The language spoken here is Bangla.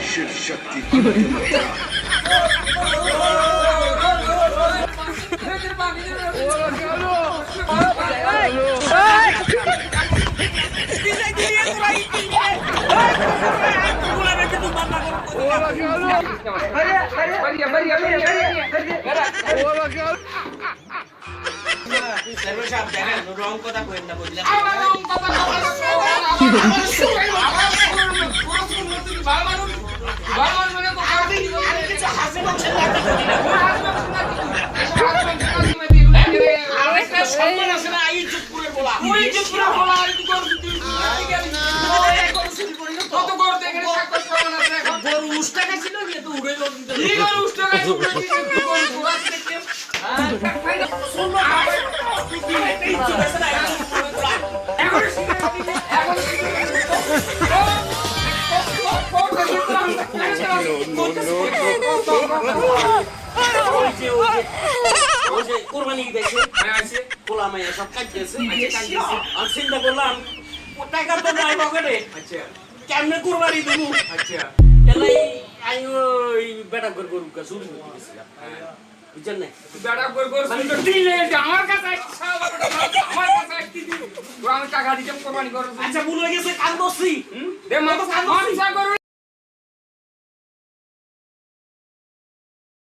शिव शक्ति কোরবানি দেখে পোলা মাইয়া সব কাটিয়েছে আর চিন্তা করলাম টাকা তো নাই পকেটে কেমনে কোরবানি দেবো এলাই আমি ওই বেটা করে গরু কা শুরু করে দিয়েছিলাম বুঝছেন না বেটা গরু শুরু দিলে আমার কাছে আমার কাছে কি দিবি আমি টাকা দিতে কোরবানি করব আচ্ছা ভুল হয়ে গেছে কাল দোষী দে মত গরু